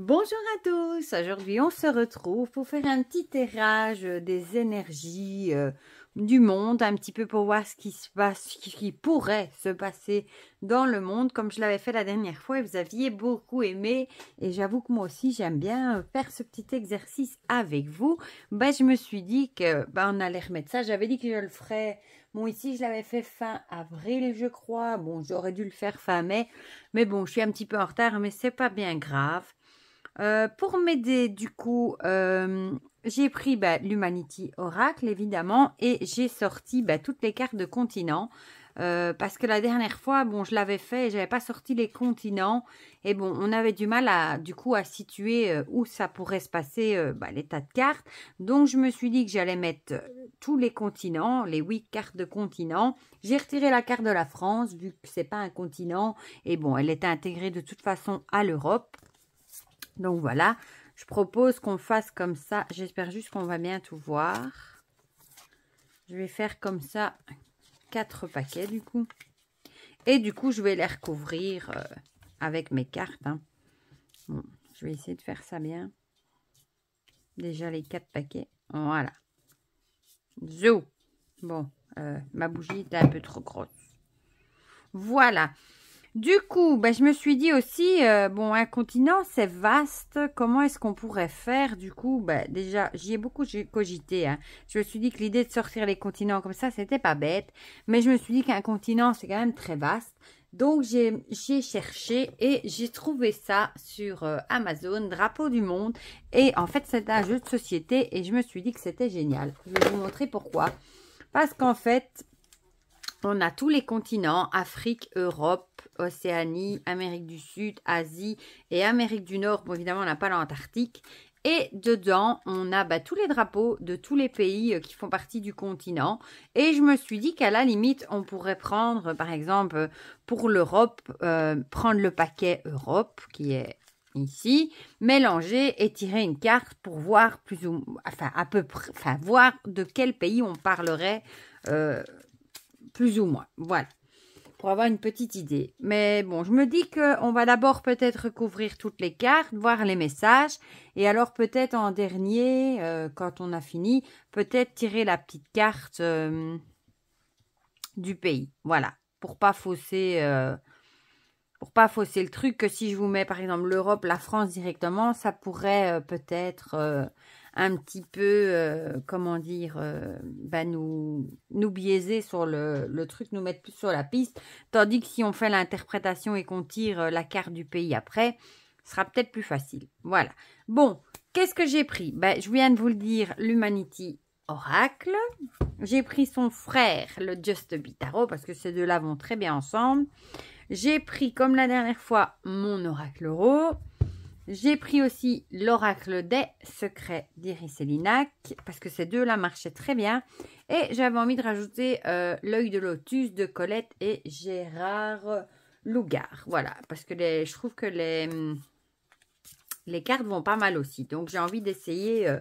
Bonjour à tous, aujourd'hui on se retrouve pour faire un petit tirage des énergies du monde, un petit peu pour voir ce qui se passe, ce qui pourrait se passer dans le monde, comme je l'avais fait la dernière fois et vous aviez beaucoup aimé. Et j'avoue que moi aussi j'aime bien faire ce petit exercice avec vous. Je me suis dit que on allait remettre ça, j'avais dit que je le ferais. Bon, ici je l'avais fait fin avril je crois, bon j'aurais dû le faire fin mai, mais bon je suis un petit peu en retard, mais c'est pas bien grave. Pour m'aider, du coup, j'ai pris l'Humanity Oracle, évidemment, et j'ai sorti toutes les cartes de continents. Parce que la dernière fois, bon, je l'avais fait et j'avais pas sorti les continents. Et bon, on avait du mal à situer où ça pourrait se passer, les tas de cartes. Donc, je me suis dit que j'allais mettre tous les continents, les 8 cartes de continents. J'ai retiré la carte de la France, vu que c'est pas un continent. Et bon, elle était intégrée de toute façon à l'Europe. Donc voilà, je propose qu'on fasse comme ça. J'espère juste qu'on va bien tout voir. Je vais faire comme ça 4 paquets du coup. Et du coup, je vais les recouvrir avec mes cartes. Hein. Bon, je vais essayer de faire ça bien. Déjà les 4 paquets. Voilà. Zo. Bon, ma bougie était un peu trop grosse. Voilà. Du coup, je me suis dit aussi, bon, un continent, c'est vaste. Comment est-ce qu'on pourrait faire? Du coup, déjà, j'y ai beaucoup cogité. Hein. Je me suis dit que l'idée de sortir les continents comme ça, c'était pas bête. Mais je me suis dit qu'un continent, c'est quand même très vaste. Donc, j'ai cherché et j'ai trouvé ça sur Amazon, Drapeau du Monde. Et en fait, c'est un jeu de société et je me suis dit que c'était génial. Je vais vous montrer pourquoi. Parce qu'en fait, on a tous les continents, Afrique, Europe, Océanie, Amérique du Sud, Asie et Amérique du Nord. Bon, évidemment, on n'a pas l'Antarctique. Et dedans, on a tous les drapeaux de tous les pays qui font partie du continent. Et je me suis dit qu'à la limite, on pourrait prendre, par exemple, pour l'Europe, prendre le paquet Europe, qui est ici, mélanger et tirer une carte pour voir plus ou enfin à peu près, enfin voir de quel pays on parlerait plus ou moins. Voilà. Pour avoir une petite idée. Mais bon, je me dis qu'on va d'abord peut-être recouvrir toutes les cartes, voir les messages. Et alors peut-être en dernier, quand on a fini, peut-être tirer la petite carte du pays. Voilà. Pour pas fausser le truc, que si je vous mets par exemple l'Europe, la France directement, ça pourrait peut-être un petit peu, comment dire, nous biaiser sur le truc, nous mettre plus sur la piste. Tandis que si on fait l'interprétation et qu'on tire la carte du pays après, ce sera peut-être plus facile. Voilà. Bon, qu'est-ce que j'ai pris? Je viens de vous le dire, l'Humanity Oracle. J'ai pris son frère, le Just Be Tarot, parce que ces deux-là vont très bien ensemble. J'ai pris, comme la dernière fois, mon oracle euro. J'ai pris aussi l'oracle des secrets d'Iris et Linac, parce que ces deux-là marchaient très bien. Et j'avais envie de rajouter l'œil de lotus de Colette et Gérard Lougard. Voilà, parce que je trouve que les cartes vont pas mal aussi. Donc, j'ai envie d'essayer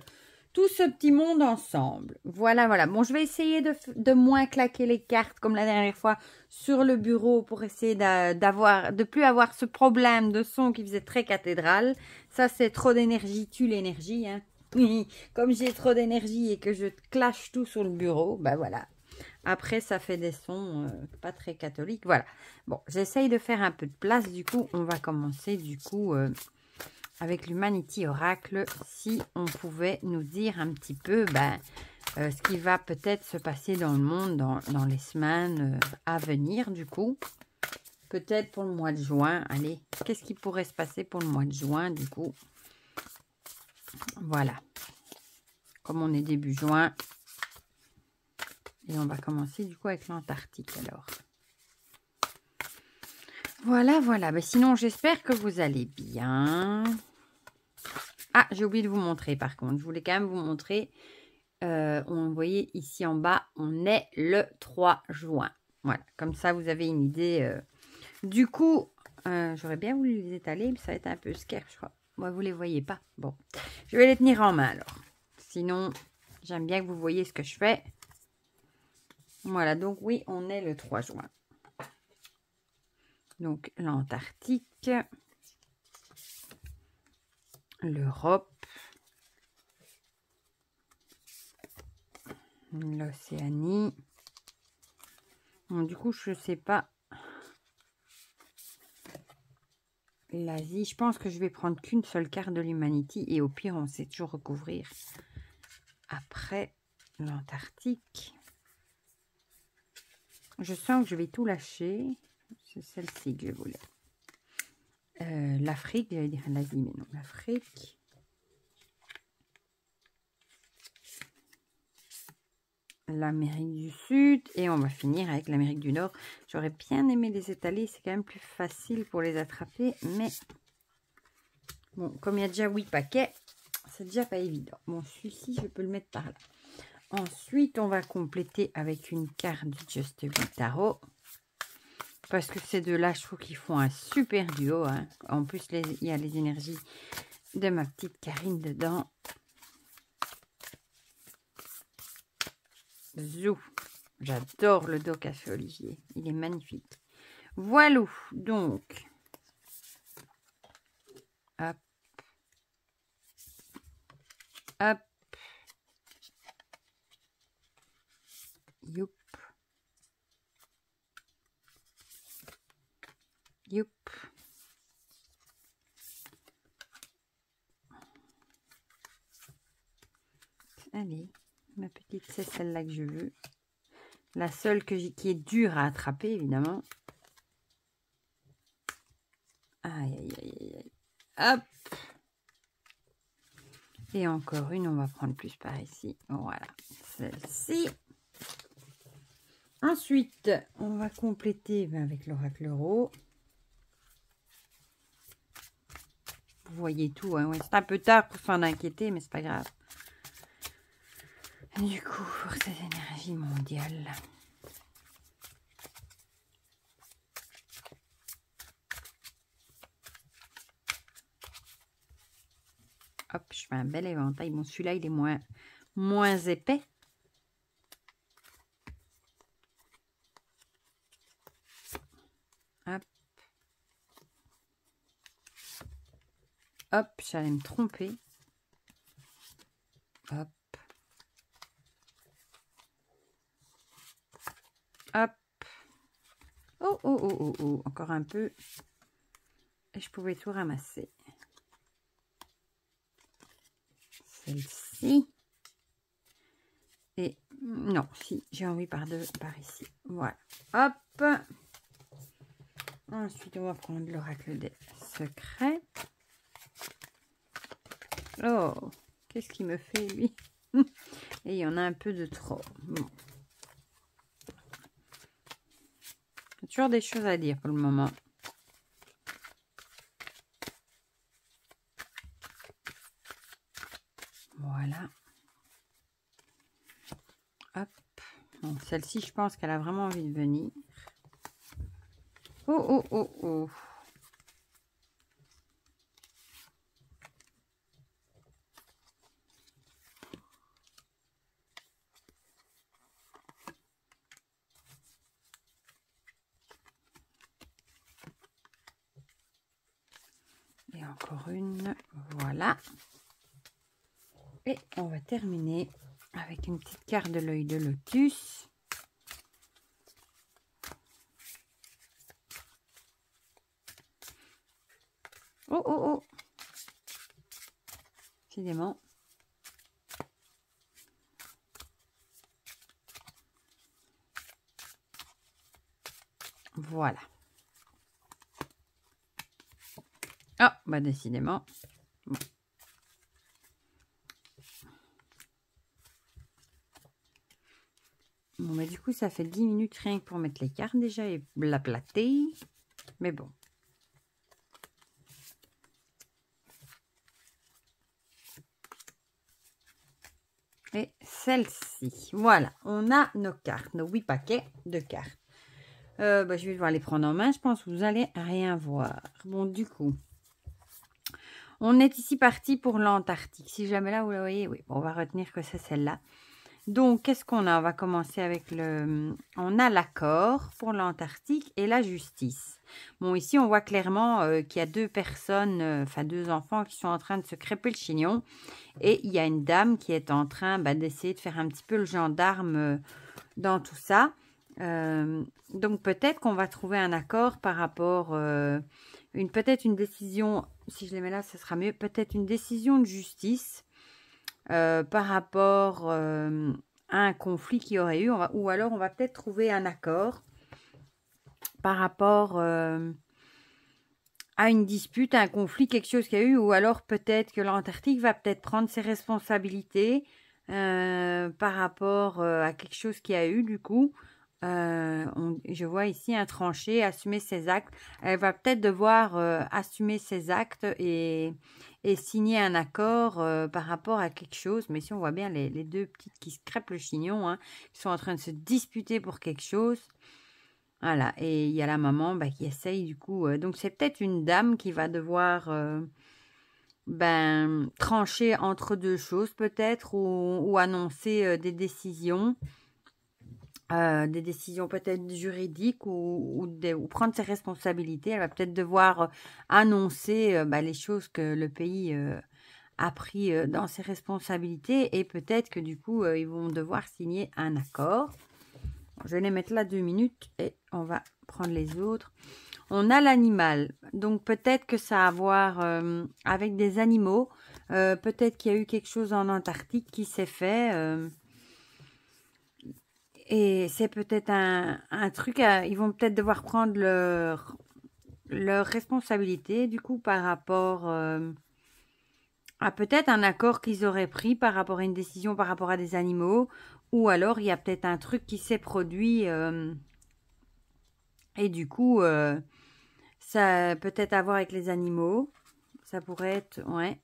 tout ce petit monde ensemble. Voilà, voilà. Bon, je vais essayer de moins claquer les cartes comme la dernière fois sur le bureau pour essayer de plus avoir ce problème de son qui faisait très cathédrale. Ça, c'est trop d'énergie, tue l'énergie. Hein. Comme j'ai trop d'énergie et que je clash tout sur le bureau, voilà. Après, ça fait des sons pas très catholiques. Voilà. Bon, j'essaye de faire un peu de place. Du coup, on va commencer du coup avec l'Humanity Oracle, si on pouvait nous dire un petit peu ce qui va peut-être se passer dans le monde dans les semaines à venir, du coup. Peut-être pour le mois de juin. Allez, qu'est-ce qui pourrait se passer pour le mois de juin, du coup? Voilà. Comme on est début juin. Et on va commencer, du coup, avec l'Antarctique, alors. Voilà, voilà. Mais sinon, j'espère que vous allez bien. Ah, j'ai oublié de vous montrer, par contre. Je voulais quand même vous montrer. Vous voyez, ici en bas, on est le 3 juin. Voilà, comme ça, vous avez une idée. Du coup, j'aurais bien voulu les étaler, mais ça va être un peu scarf, je crois. Moi, vous ne les voyez pas. Bon, je vais les tenir en main, alors. Sinon, j'aime bien que vous voyez ce que je fais. Voilà, donc oui, on est le 3 juin. Donc, l'Antarctique. l'Europe, l'Océanie. Bon, du coup, je sais pas. L'Asie, je pense que je vais prendre qu'une seule carte de l'Humanity et au pire, on sait toujours recouvrir. Après, l'Antarctique. Je sens que je vais tout lâcher. C'est celle-ci que je voulais. L'Afrique, j'allais dire l'Asie, mais non, l'Afrique. L'Amérique du Sud et on va finir avec l'Amérique du Nord. J'aurais bien aimé les étaler, c'est quand même plus facile pour les attraper, mais bon, comme il y a déjà 8 paquets, c'est déjà pas évident. Bon, celui-ci, je peux le mettre par là. Ensuite, on va compléter avec une carte du Just a Bit Tarot. Parce que ces deux-là, je trouve qu'ils font un super duo. Hein. En plus, il y a les énergies de ma petite Karine dedans. Zou. J'adore le dos qu'a fait Olivier. Il est magnifique. Voilà. Donc. Hop. Hop. Youp. Youp. Allez, ma petite, c'est celle-là que je veux. La seule qui est dure à attraper, évidemment. Aïe, aïe, aïe, aïe. Hop. Et encore une, on va prendre plus par ici. Voilà, celle-ci. Ensuite, on va compléter avec l'oracle euro. Vous voyez tout, hein. Ouais, c'est un peu tard pour s'en inquiéter, mais c'est pas grave. Du coup, pour cette énergie mondiale. Hop, je fais un bel éventail. Bon, celui-là, il est moins épais. Hop. Hop, j'allais me tromper. Hop. Hop. Oh, oh, oh, oh, oh. Encore un peu. Et je pouvais tout ramasser. Celle-ci. Et non, si, j'ai envie par ici. Voilà. Hop. Ensuite, on va prendre l'oracle des secrets. Oh, qu'est-ce qu'il me fait, lui? Et il y en a un peu de trop. Bon. Il y a toujours des choses à dire pour le moment. Voilà. Hop. Bon, celle-ci, je pense qu'elle a vraiment envie de venir. Oh, oh, oh, oh. Et encore une. Voilà. Et on va terminer avec une petite carte de l'œil de lotus. Oh, oh, oh. Décidément. Voilà. Ah, bah décidément. Bon. Bon, bah du coup, ça fait 10 minutes rien que pour mettre les cartes déjà et la plater. Mais bon. Et celle-ci. Voilà, on a nos cartes, nos 8 paquets de cartes. Bah, je vais devoir les prendre en main, je pense que vous allez rien voir. Bon, du coup, on est ici parti pour l'Antarctique. Si jamais là, vous la voyez, oui, on va retenir que c'est celle-là. Donc, qu'est-ce qu'on a? On va commencer avec on a l'accord pour l'Antarctique et la justice. Bon, ici, on voit clairement qu'il y a deux personnes, enfin deux enfants qui sont en train de se crêper le chignon. Et il y a une dame qui est en train d'essayer de faire un petit peu le gendarme dans tout ça. Donc, peut-être qu'on va trouver un accord par rapport... peut-être une décision, si je les mets là, ce sera mieux. Peut-être une décision de justice. Par rapport à un conflit qu'il y aurait eu, ou alors on va peut-être trouver un accord par rapport à une dispute, à un conflit, quelque chose qu'il y a eu, ou alors peut-être que l'Antarctique va peut-être prendre ses responsabilités par rapport à quelque chose qu'il y a eu du coup. Je vois ici un tranché, assumer ses actes. Elle va peut-être devoir assumer ses actes et signer un accord par rapport à quelque chose. Mais si on voit bien les deux petites qui se crêpent le chignon, hein, qui sont en train de se disputer pour quelque chose. Voilà, et il y a la maman qui essaye du coup. Donc c'est peut-être une dame qui va devoir trancher entre deux choses peut-être ou annoncer des décisions. Des décisions peut-être juridiques ou prendre ses responsabilités. Elle va peut-être devoir annoncer les choses que le pays a pris dans ses responsabilités et peut-être que du coup, ils vont devoir signer un accord. Je vais les mettre là 2 minutes et on va prendre les autres. On a l'animal, donc peut-être que ça a à voir avec des animaux. Peut-être qu'il y a eu quelque chose en Antarctique qui s'est fait... Et c'est peut-être un truc, ils vont peut-être devoir prendre leur responsabilité, du coup, par rapport à peut-être un accord qu'ils auraient pris par rapport à une décision par rapport à des animaux, ou alors il y a peut-être un truc qui s'est produit, et du coup, ça peut-être à voir avec les animaux, ça pourrait être, ouais.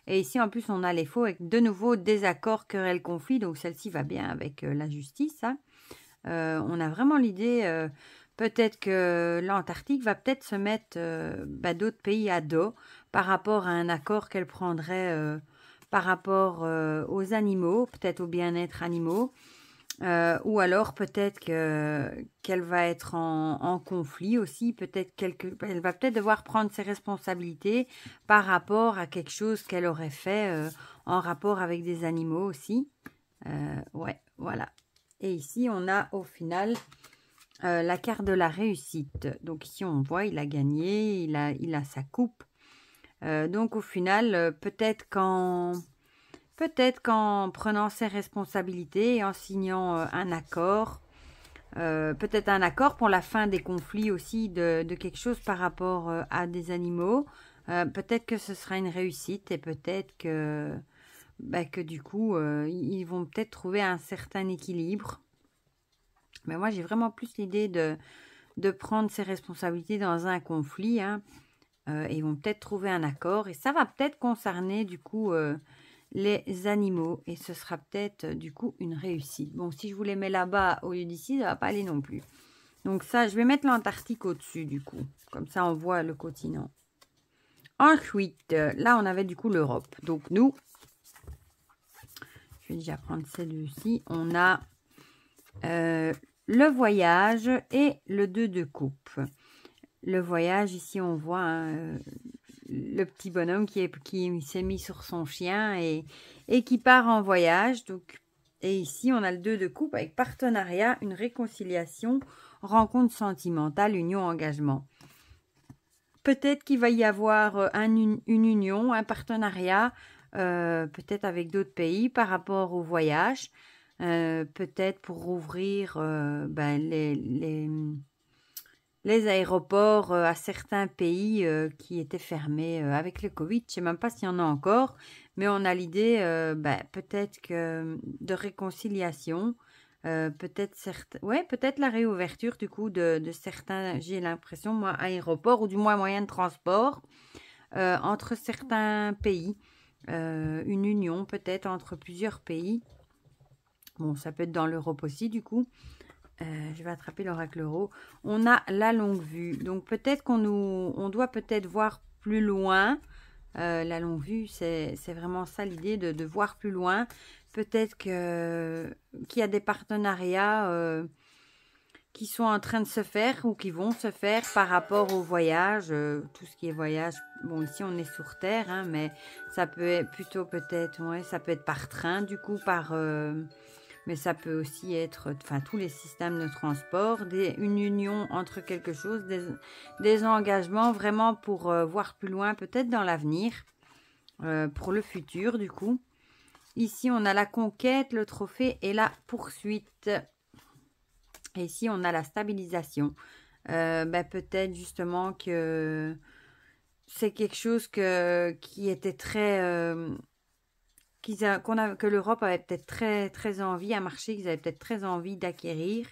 Et ici, en plus, on a les faux avec de nouveau désaccord, querelle, conflit, donc celle-ci va bien avec la justice, hein. On a vraiment l'idée, peut-être que l'Antarctique va peut-être se mettre d'autres pays à dos par rapport à un accord qu'elle prendrait par rapport aux animaux, peut-être au bien-être animaux, ou alors peut-être qu'elle va être en conflit aussi, peut-être elle va peut-être devoir prendre ses responsabilités par rapport à quelque chose qu'elle aurait fait en rapport avec des animaux aussi. Ouais, voilà. Et ici, on a au final la carte de la réussite. Donc ici, on voit, il a gagné, il a sa coupe. Donc au final, peut-être qu'en prenant ses responsabilités et en signant un accord, peut-être un accord pour la fin des conflits aussi de quelque chose par rapport à des animaux, peut-être que ce sera une réussite et peut-être que du coup, ils vont peut-être trouver un certain équilibre. Mais moi, j'ai vraiment plus l'idée de prendre ses responsabilités dans un conflit. Hein. Et ils vont peut-être trouver un accord. Et ça va peut-être concerner, du coup, les animaux. Et ce sera peut-être, du coup, une réussite. Bon, si je vous les mets là-bas au lieu d'ici, ça ne va pas aller non plus. Donc ça, je vais mettre l'Antarctique au-dessus, du coup. Comme ça, on voit le continent. Ensuite, là, on avait, du coup, l'Europe. Donc, nous... Je vais déjà prendre ces deux-ci. On a le voyage et le 2 de coupe. Le voyage, ici, on voit le petit bonhomme qui s'est mis sur son chien et qui part en voyage. Donc, et ici, on a le 2 de coupe avec partenariat, une réconciliation, rencontre sentimentale, union, engagement. Peut-être qu'il va y avoir une union, un partenariat, peut-être avec d'autres pays par rapport au voyage, peut-être pour rouvrir les aéroports à certains pays qui étaient fermés avec le Covid. Je ne sais même pas s'il y en a encore, mais on a l'idée peut-être que de réconciliation, peut-être la réouverture du coup de certains, j'ai l'impression, moi, aéroports ou du moins moyens de transport entre certains pays. Une union peut-être entre plusieurs pays. Bon, ça peut être dans l'Europe aussi du coup. Je vais attraper l'oracle euro. On a la longue vue. Donc peut-être on doit peut-être voir plus loin la longue vue, c'est vraiment ça l'idée de voir plus loin. Peut-être qu'il y a des partenariats qui sont en train de se faire ou qui vont se faire par rapport au voyage, tout ce qui est voyage. Bon, ici on est sur Terre, hein, mais ça peut être plutôt peut-être, ouais, ça peut être par train, du coup, mais ça peut aussi être, enfin, tous les systèmes de transport, une union entre quelque chose, des engagements vraiment pour voir plus loin, peut-être dans l'avenir, pour le futur, du coup. Ici, on a la conquête, le trophée et la poursuite. Et ici, on a la stabilisation. Peut-être justement que c'est quelque chose qui était très... que l'Europe avait peut-être très, très envie, un marché qu'ils avaient peut-être très envie d'acquérir.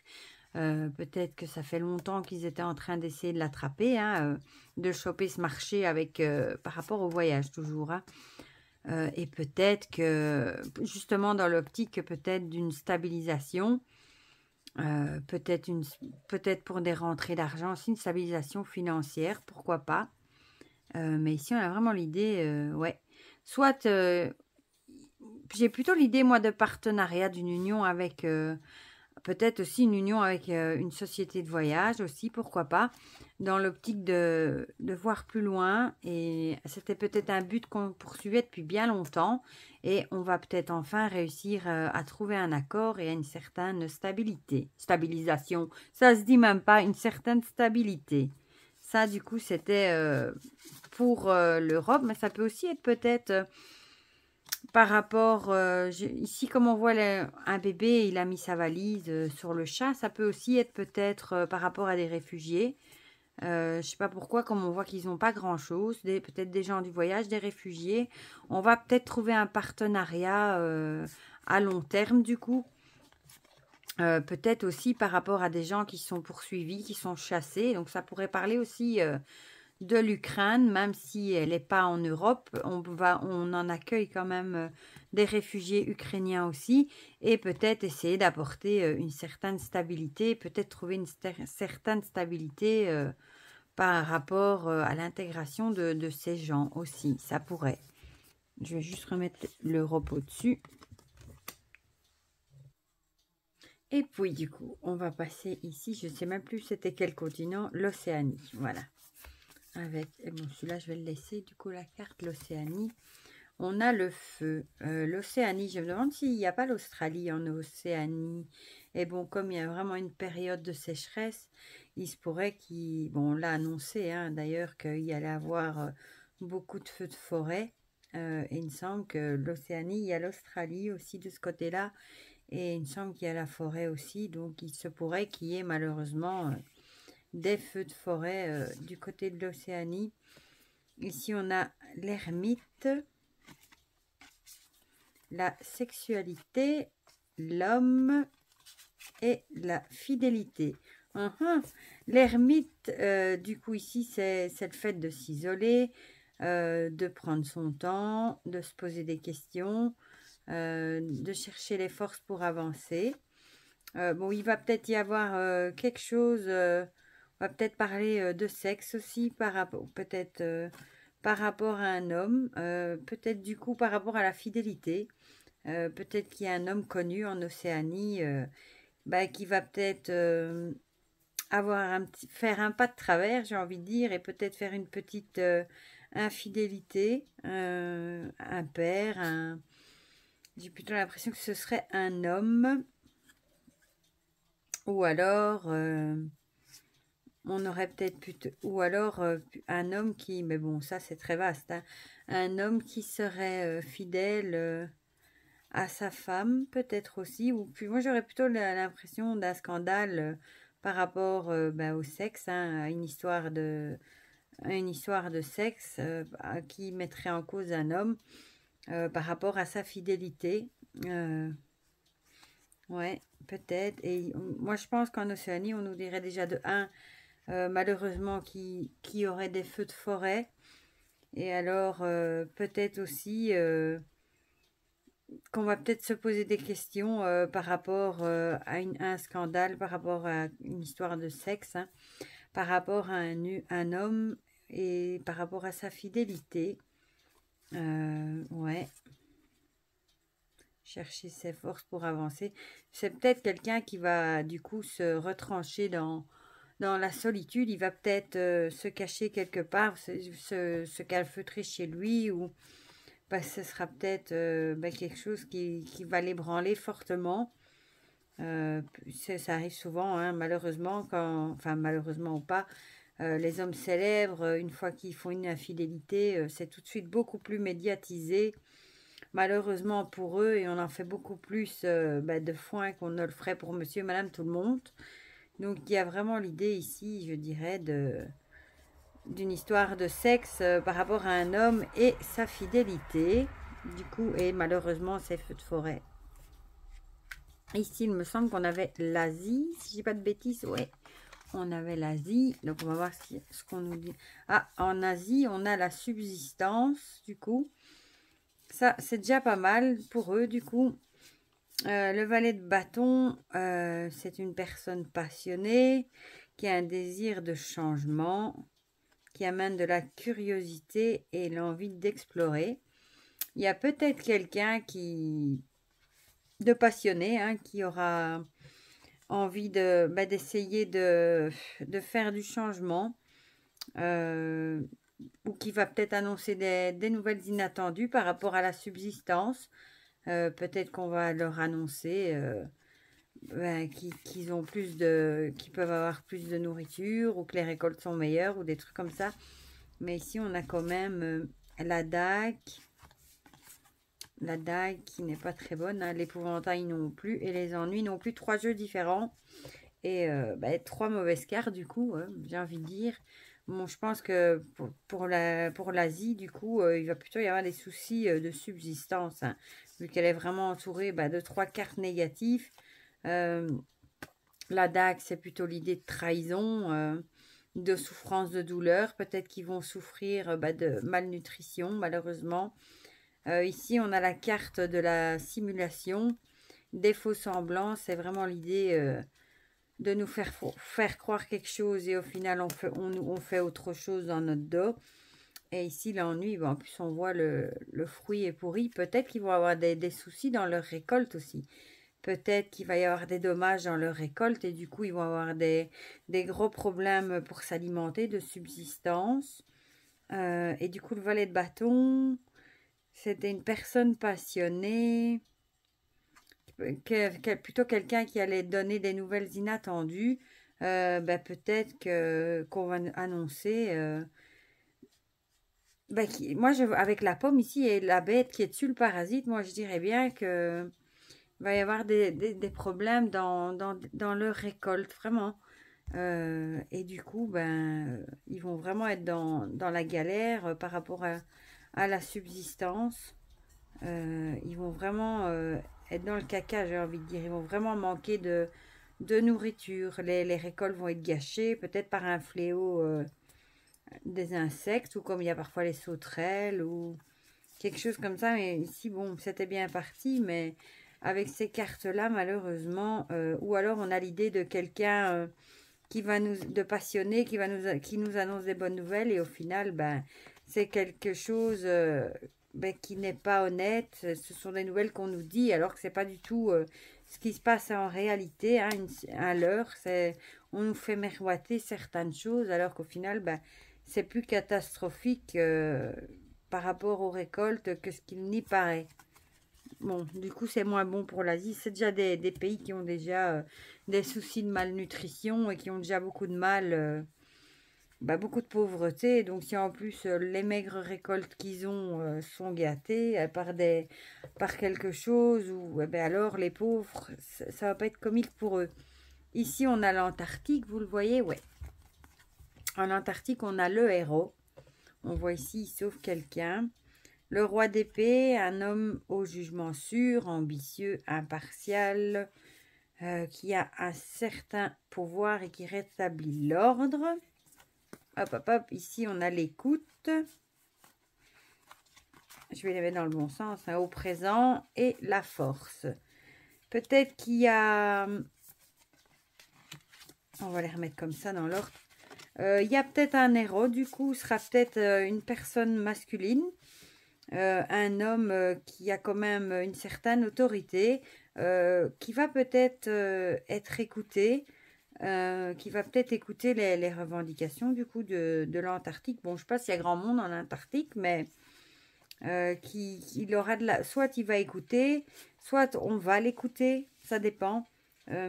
Peut-être que ça fait longtemps qu'ils étaient en train d'essayer de l'attraper, hein, de choper ce marché avec, par rapport au voyage toujours. Hein. Et peut-être que, justement dans l'optique peut-être d'une stabilisation, peut-être pour des rentrées d'argent aussi, une stabilisation financière, pourquoi pas. Mais ici, on a vraiment l'idée, ouais. Soit, j'ai plutôt l'idée, moi, de partenariat, d'une union avec, peut-être aussi une union avec une société de voyage aussi, pourquoi pas, dans l'optique de voir plus loin. Et c'était peut-être un but qu'on poursuivait depuis bien longtemps. Et on va peut-être enfin réussir à trouver un accord et à une certaine stabilité. Stabilisation, ça se dit même pas, une certaine stabilité. Ça, du coup, c'était pour l'Europe, mais ça peut aussi être peut-être... par rapport, ici, comme on voit un bébé, il a mis sa valise sur le chat. Ça peut aussi être peut-être par rapport à des réfugiés. Je ne sais pas pourquoi, comme on voit qu'ils n'ont pas grand-chose, peut-être des gens du voyage, des réfugiés. On va peut-être trouver un partenariat à long terme, du coup. Peut-être aussi par rapport à des gens qui sont poursuivis, qui sont chassés. Donc, ça pourrait parler aussi de l'Ukraine, même si elle n'est pas en Europe, on en accueille quand même des réfugiés ukrainiens aussi, et peut-être essayer d'apporter une certaine stabilité, peut-être trouver une certaine stabilité par rapport à l'intégration de ces gens aussi, ça pourrait. Je vais juste remettre l'Europe au-dessus. Et puis du coup, on va passer ici, je ne sais même plus c'était quel continent, l'Océanie, voilà. Avec, bon, celui-là, je vais le laisser, du coup, la carte, l'Océanie. On a le feu, l'Océanie. Je me demande s'il n'y a pas l'Australie en Océanie. Et bon, comme il y a vraiment une période de sécheresse, il se pourrait qu'il... Bon, on l'a annoncé, hein, d'ailleurs, qu'il y allait avoir beaucoup de feux de forêt. Et il me semble que l'Océanie, il y a l'Australie aussi de ce côté-là. Et il me semble qu'il y a la forêt aussi. Donc, il se pourrait qu'il y ait malheureusement... des feux de forêt du côté de l'Océanie. Ici, on a l'ermite, la sexualité, l'homme et la fidélité. L'ermite, du coup, ici, c'est le fait de s'isoler, de prendre son temps, de se poser des questions, de chercher les forces pour avancer. Bon, il va peut-être y avoir quelque chose... on va peut-être parler de sexe aussi, peut-être par rapport à un homme, peut-être du coup par rapport à la fidélité. Peut-être qu'il y a un homme connu en Océanie qui va peut-être faire un pas de travers, j'ai envie de dire, et peut-être faire une petite infidélité, un père, j'ai plutôt l'impression que ce serait un homme, ou alors... on aurait peut-être ou alors un homme qui, mais bon, ça c'est très vaste, hein, un homme qui serait fidèle à sa femme, peut-être aussi, ou puis moi j'aurais plutôt l'impression d'un scandale par rapport au sexe, hein, à une histoire de sexe qui mettrait en cause un homme par rapport à sa fidélité. Ouais, peut-être. Et moi je pense qu'en Océanie, on nous dirait déjà de un malheureusement qui aurait des feux de forêt. Et alors peut-être aussi qu'on va peut-être se poser des questions par rapport à un scandale, par rapport à une histoire de sexe, hein, par rapport à un homme et par rapport à sa fidélité. Ouais. Chercher ses forces pour avancer. C'est peut-être quelqu'un qui va du coup se retrancher dans la solitude. Il va peut-être se cacher quelque part, se calfeutrer chez lui, ou bah, ce sera peut-être bah, quelque chose qui va l'ébranler fortement. Ça arrive souvent, hein, malheureusement, enfin malheureusement ou pas, les hommes célèbres, une fois qu'ils font une infidélité, c'est tout de suite beaucoup plus médiatisé, malheureusement pour eux, et on en fait beaucoup plus bah, de foin qu'on ne le ferait pour monsieur et madame tout le monde. Donc il y a vraiment l'idée ici, je dirais, d'une histoire de sexe par rapport à un homme et sa fidélité, du coup, et malheureusement ces feux de forêt. Ici, il me semble qu'on avait l'Asie, si je dis pas de bêtises, ouais. On avait l'Asie, donc on va voir ce qu'on nous dit. Ah, en Asie, on a la subsistance, du coup. Ça, c'est déjà pas mal pour eux, du coup. Le valet de bâton, c'est une personne passionnée, qui a un désir de changement, qui amène de la curiosité et l'envie d'explorer. Il y a peut-être quelqu'un de passionné, hein, qui aura envie d'essayer de faire du changement, ou qui va peut-être annoncer des nouvelles inattendues par rapport à la subsistance. Peut-être qu'on va leur annoncer qu'ils ont qu'ils peuvent avoir plus de nourriture, ou que les récoltes sont meilleures, ou des trucs comme ça. Mais ici, on a quand même la dague. La dague qui n'est pas très bonne, hein. L'épouvantail non plus, et les ennuis non plus. 3 jeux différents. Et 3 mauvaises cartes, du coup, j'ai envie de dire. Bon, je pense que pour l'Asie, du coup, il va plutôt y avoir des soucis de subsistance, hein, vu qu'elle est vraiment entourée de 3 cartes négatives. La dague, c'est plutôt l'idée de trahison, de souffrance, de douleur. Peut-être qu'ils vont souffrir de malnutrition, malheureusement. Ici, on a la carte de la simulation, des faux semblants. C'est vraiment l'idée de nous faire croire quelque chose, et au final, on fait autre chose dans notre dos. Et ici, l'ennui, en plus, on voit le fruit est pourri. Peut-être qu'ils vont avoir des soucis dans leur récolte aussi. Peut-être qu'il va y avoir des dommages dans leur récolte, et du coup, ils vont avoir des gros problèmes pour s'alimenter, de subsistance. Et du coup, le valet de bâton, c'était une personne passionnée, plutôt quelqu'un qui allait donner des nouvelles inattendues. Peut-être qu'on va annoncer. Moi, avec la pomme ici et la bête qui est dessus, le parasite, moi je dirais bien que va y avoir des problèmes dans leur récolte, vraiment. Et du coup, ils vont vraiment être dans la galère par rapport à la subsistance. Ils vont vraiment être dans le caca, j'ai envie de dire. Ils vont vraiment manquer de nourriture. Les récoltes vont être gâchées, peut-être par un fléau des insectes, ou comme il y a parfois les sauterelles, ou quelque chose comme ça. Mais ici, bon, c'était bien parti, mais avec ces cartes-là, malheureusement, ou alors on a l'idée de quelqu'un de passionné, qui nous annonce des bonnes nouvelles, et au final, c'est quelque chose qui n'est pas honnête. Ce sont des nouvelles qu'on nous dit, alors que c'est pas du tout ce qui se passe en réalité, hein, un leurre. On nous fait miroiter certaines choses, alors qu'au final, c'est plus catastrophique par rapport aux récoltes que ce qu'il n'y paraît. Bon, du coup, c'est moins bon pour l'Asie. C'est déjà des pays qui ont déjà des soucis de malnutrition, et qui ont déjà beaucoup de mal, beaucoup de pauvreté. Donc, si en plus les maigres récoltes qu'ils ont sont gâtées par quelque chose, ou alors les pauvres, ça va pas être comique pour eux. Ici, on a l'Antarctique, vous le voyez, ouais. En Antarctique, on a le héros. On voit ici, il sauve quelqu'un. Le roi d'épée, un homme au jugement sûr, ambitieux, impartial, qui a un certain pouvoir et qui rétablit l'ordre. Hop, hop, hop. Ici, on a l'écoute. Je vais les mettre dans le bon sens, hein, au présent, et la force. Peut-être qu'il y a... On va les remettre comme ça dans l'ordre. Il y a peut-être un héros, du coup, sera peut-être une personne masculine. un homme qui a quand même une certaine autorité, qui va peut-être être écouté, qui va peut-être écouter les revendications du coup de l'Antarctique. Bon, je ne sais pas s'il y a grand monde en Antarctique, mais il aura soit il va écouter, soit on va l'écouter, ça dépend.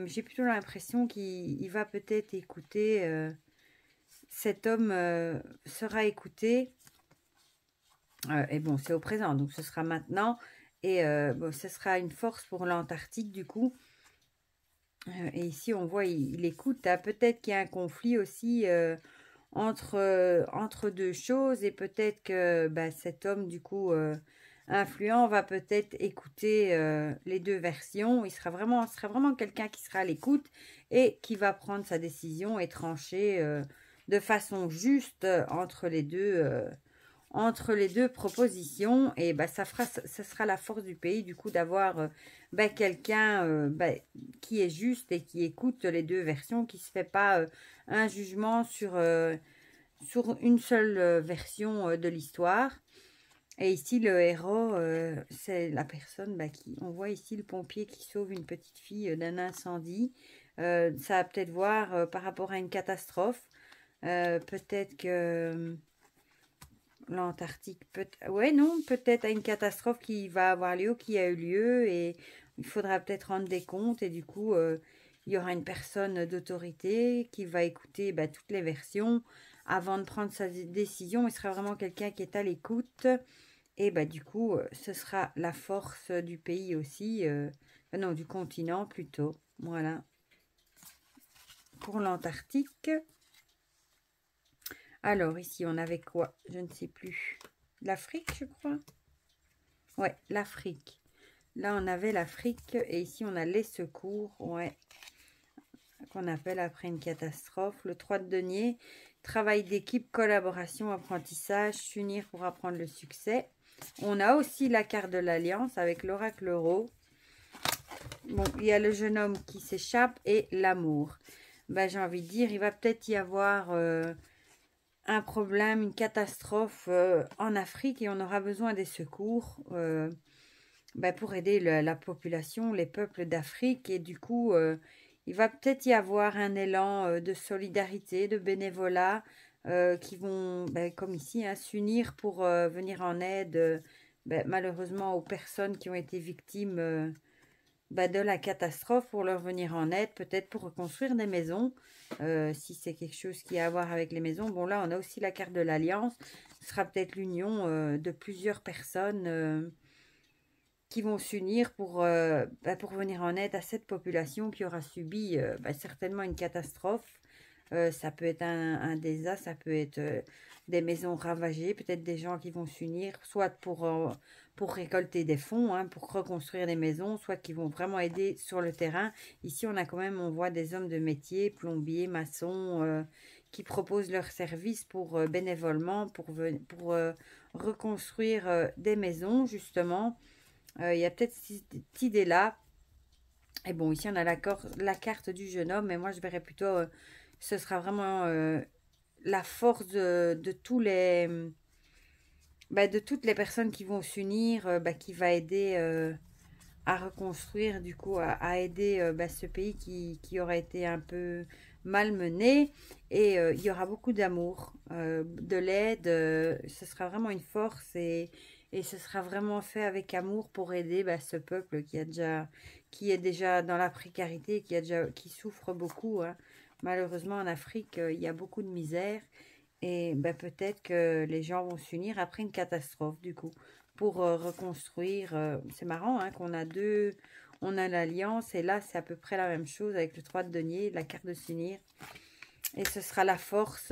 J'ai plutôt l'impression qu'il va peut-être écouter, cet homme sera écouté. Et bon, c'est au présent, donc ce sera maintenant. Et bon, ce sera une force pour l'Antarctique du coup. Et ici, on voit, il écoute. Hein. Peut-être qu'il y a un conflit aussi entre deux choses. Et peut-être que bah, cet homme, du coup, influent, va peut-être écouter les deux versions. Ce sera vraiment quelqu'un qui sera à l'écoute et qui va prendre sa décision et trancher de façon juste entre les deux propositions. Et bah, ça sera la force du pays, du coup, d'avoir bah, quelqu'un bah, qui est juste et qui écoute les deux versions, qui ne se fait pas un jugement sur une seule version de l'histoire. Et ici, le héros, c'est la personne bah, on voit ici le pompier qui sauve une petite fille d'un incendie. Ça va peut-être voir par rapport à une catastrophe. Peut-être que l'Antarctique, ouais, non, peut-être à une catastrophe qui va avoir lieu, qui a eu lieu, et il faudra peut-être rendre des comptes, et du coup, il y aura une personne d'autorité qui va écouter bah, toutes les versions avant de prendre sa décision. Il sera vraiment quelqu'un qui est à l'écoute, et bah, du coup, ce sera la force du pays aussi, non, du continent plutôt, voilà, pour l'Antarctique. Alors, ici, on avait quoi? Je ne sais plus. L'Afrique, je crois. Ouais, l'Afrique. Là, on avait l'Afrique et ici, on a les secours, ouais, qu'on appelle après une catastrophe. Le 3 de denier, travail d'équipe, collaboration, apprentissage, s'unir pour apprendre le succès. On a aussi la carte de l'Alliance avec l'oracle euro. Bon, il y a le jeune homme qui s'échappe et l'amour. Ben, j'ai envie de dire, il va peut-être y avoir un problème, une catastrophe en Afrique et on aura besoin des secours ben, pour aider la population, les peuples d'Afrique. Et du coup, il va peut-être y avoir un élan de solidarité, de bénévolat qui vont, ben, comme ici, hein, s'unir pour venir en aide ben, malheureusement aux personnes qui ont été victimes bah, de la catastrophe, pour leur venir en aide, peut-être pour reconstruire des maisons, si c'est quelque chose qui a à voir avec les maisons. Bon, là, on a aussi la carte de l'Alliance. Ce sera peut-être l'union de plusieurs personnes qui vont s'unir bah, pour venir en aide à cette population qui aura subi bah, certainement une catastrophe. Ça peut être un désastre, ça peut être des maisons ravagées, peut-être des gens qui vont s'unir, soit pour récolter des fonds, hein, pour reconstruire des maisons, soit qui vont vraiment aider sur le terrain. Ici, on voit des hommes de métier, plombiers, maçons, qui proposent leurs services pour bénévolement, pour reconstruire des maisons, justement. Il y a peut-être cette idée-là. Et bon, ici, on a la carte du jeune homme, mais moi, je verrais plutôt, ce sera vraiment la force de tous les, bah, de toutes les personnes qui vont s'unir, bah, qui va aider à reconstruire, du coup, à aider bah, ce pays qui aura été un peu malmené. Et il y aura beaucoup d'amour, de l'aide. Ce sera vraiment une force et ce sera vraiment fait avec amour pour aider bah, ce peuple qui est déjà dans la précarité, qui souffre beaucoup. Hein. Malheureusement, en Afrique, il y a beaucoup de misère. Et bah, peut-être que les gens vont s'unir après une catastrophe, du coup, pour reconstruire. C'est marrant hein, qu'on a deux. On a l'alliance et là, c'est à peu près la même chose avec le 3 de denier, la carte de s'unir. Et ce sera la force,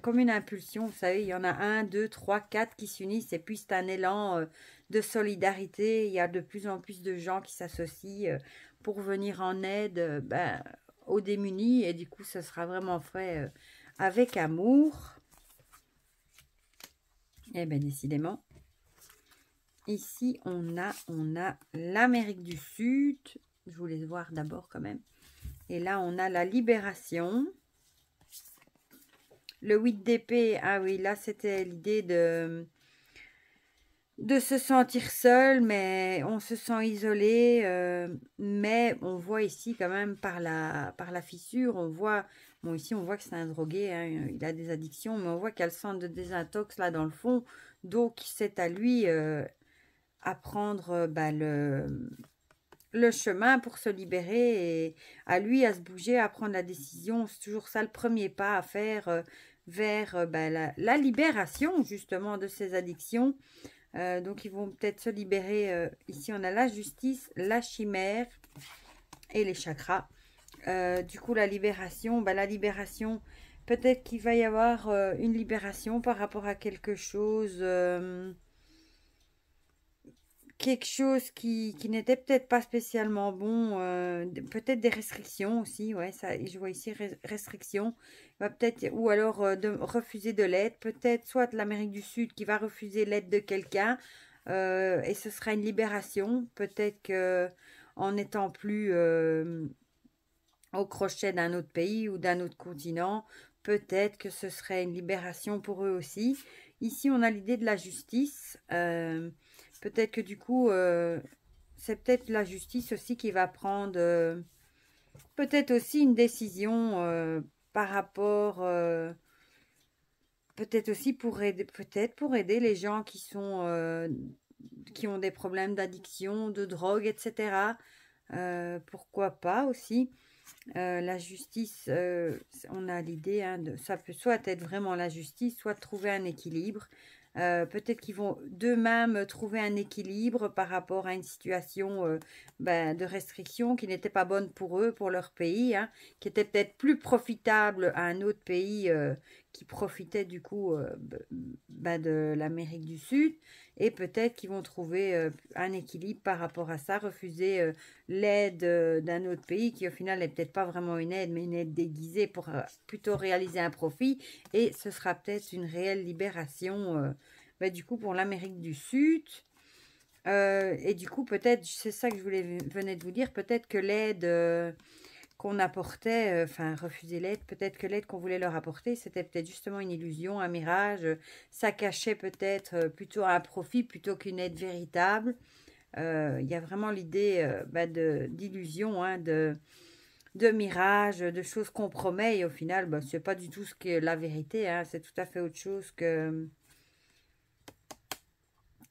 comme une impulsion. Vous savez, il y en a 1, 2, 3, 4 qui s'unissent. Et puis, c'est un élan de solidarité. Il y a de plus en plus de gens qui s'associent pour venir en aide ben, aux démunis. Et du coup, ce sera vraiment fait avec amour. Eh bien, décidément. Ici, on a l'Amérique du Sud. Je vous laisse voir d'abord quand même. Et là, on a la libération. Le 8 d'épée, ah oui, là, c'était l'idée de se sentir seul, mais on se sent isolé. Mais on voit ici quand même par la fissure, on voit, bon ici on voit que c'est un drogué, hein, il a des addictions, mais on voit qu'il y a le centre de désintox là dans le fond. Donc c'est à lui à prendre le chemin pour se libérer et à lui à se bouger, à prendre la décision. C'est toujours ça le premier pas à faire vers la libération justement de ses addictions. Donc ils vont peut-être se libérer. Ici on a la justice, la chimère et les chakras. Du coup la libération, peut-être qu'il va y avoir une libération par rapport à quelque chose. Quelque chose qui n'était peut-être pas spécialement bon, peut-être des restrictions aussi, ouais, ça, je vois ici restrictions, va peut-être, ou alors de refuser de l'aide, peut-être soit l'Amérique du Sud qui va refuser l'aide de quelqu'un, et ce sera une libération, peut-être que en étant plus au crochet d'un autre pays ou d'un autre continent, peut-être que ce serait une libération pour eux aussi. Ici, on a l'idée de la justice. Peut-être que du coup, c'est peut-être la justice aussi qui va prendre peut-être aussi une décision par rapport, peut-être aussi pour aider les gens qui sont qui ont des problèmes d'addiction, de drogue, etc. Pourquoi pas aussi. La justice, on a l'idée, hein, ça peut soit être vraiment la justice, soit trouver un équilibre. Peut-être qu'ils vont d'eux-mêmes trouver un équilibre par rapport à une situation de restriction qui n'était pas bonne pour eux, pour leur pays, hein, qui était peut-être plus profitable à un autre pays qui profitait du coup de l'Amérique du Sud. Et peut-être qu'ils vont trouver un équilibre par rapport à ça, refuser l'aide d'un autre pays qui au final n'est peut-être pas vraiment une aide, mais une aide déguisée pour plutôt réaliser un profit. Et ce sera peut-être une réelle libération du coup pour l'Amérique du Sud. Et du coup, peut-être, c'est ça que je venais de vous dire, peut-être que l'aide qu'on apportait, enfin refuser l'aide, peut-être que l'aide qu'on voulait leur apporter, c'était peut-être justement une illusion, un mirage, ça cachait peut-être plutôt un profit plutôt qu'une aide véritable. Il y a vraiment l'idée d'illusion, hein, de mirage, de choses qu'on promet et au final, c'est pas du tout ce que la vérité, hein, c'est tout à fait autre chose que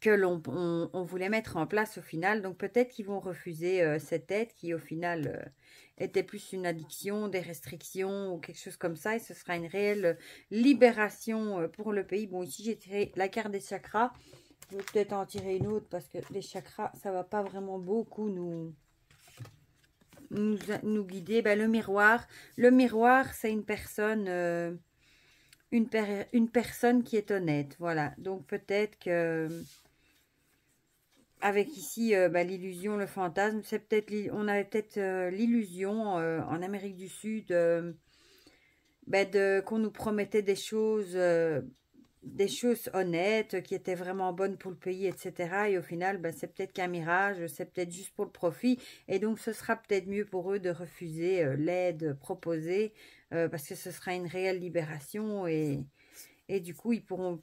on voulait mettre en place au final. Donc peut-être qu'ils vont refuser cette aide qui au final était plus une addiction, des restrictions ou quelque chose comme ça. Et ce sera une réelle libération pour le pays. Bon, ici j'ai tiré la carte des chakras. Je vais peut-être en tirer une autre parce que les chakras, ça va pas vraiment beaucoup nous guider. Le miroir, c'est une personne... une personne qui est honnête, voilà. Donc peut-être que avec ici l'illusion, le fantasme, c'est peut-être on avait peut-être l'illusion en Amérique du Sud qu'on nous promettait des choses honnêtes qui étaient vraiment bonnes pour le pays, etc. Et au final, c'est peut-être qu'un mirage, c'est peut-être juste pour le profit. Et donc, ce sera peut-être mieux pour eux de refuser l'aide proposée parce que ce sera une réelle libération et du coup, ils pourront,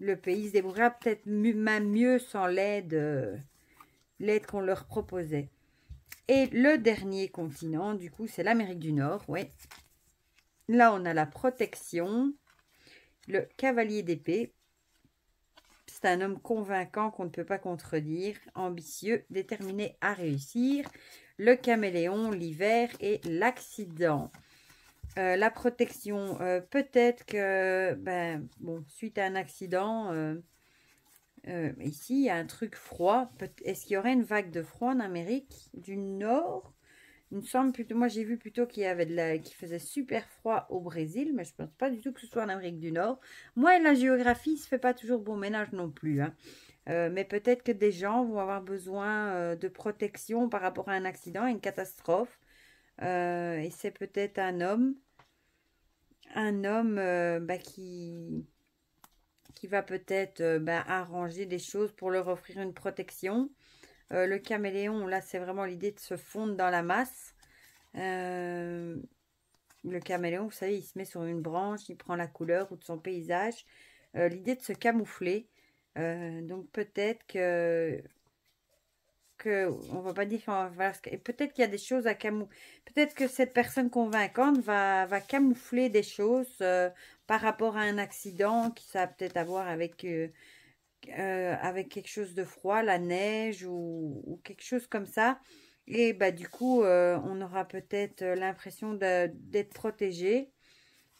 le pays se débrouillera peut-être même mieux sans l'aide qu'on leur proposait. Et le dernier continent, du coup, c'est l'Amérique du Nord, ouais. Là, on a la protection, le cavalier d'épée. C'est un homme convaincant qu'on ne peut pas contredire, ambitieux, déterminé à réussir. Le caméléon, l'hiver et l'accident. La protection, peut-être que, suite à un accident, ici, il y a un truc froid. Est-ce qu'il y aurait une vague de froid en Amérique du Nord? Il me semble plutôt, moi j'ai vu plutôt qu'il faisait super froid au Brésil, mais je pense pas du tout que ce soit en Amérique du Nord. Moi, la géographie se fait pas toujours bon ménage non plus, hein. Mais peut-être que des gens vont avoir besoin de protection par rapport à un accident, une catastrophe. Et c'est peut-être un homme qui va peut-être arranger des choses pour leur offrir une protection. Le caméléon, là, c'est vraiment l'idée de se fondre dans la masse. Le caméléon, vous savez, il se met sur une branche, il prend la couleur ou de son paysage. L'idée de se camoufler. Donc peut-être on va pas dire qu'on va faire et peut-être qu'il y a des choses à camoufler. Peut-être que cette personne convaincante va camoufler des choses par rapport à un accident qui ça a peut-être à voir avec quelque chose de froid, la neige ou quelque chose comme ça. Et bah du coup, on aura peut-être l'impression d'être protégé.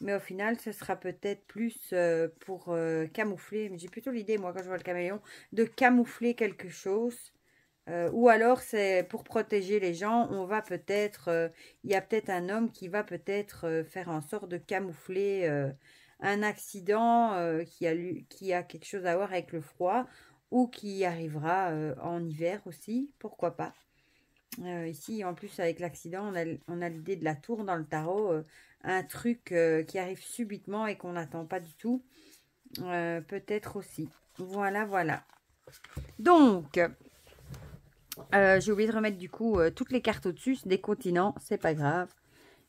Mais au final, ce sera peut-être plus pour camoufler. Mais j'ai plutôt l'idée, moi, quand je vois le caméléon, de camoufler quelque chose. Ou alors, c'est pour protéger les gens. On va peut-être... il y a peut-être un homme qui va peut-être faire en sorte de camoufler un accident qui a quelque chose à voir avec le froid. Ou qui arrivera en hiver aussi. Pourquoi pas. Ici, en plus, avec l'accident, on a l'idée de la tour dans le tarot. Un truc qui arrive subitement et qu'on n'attend pas du tout. Peut-être aussi. Voilà, voilà. Donc, j'ai oublié de remettre du coup toutes les cartes au-dessus. Des continents, c'est pas grave.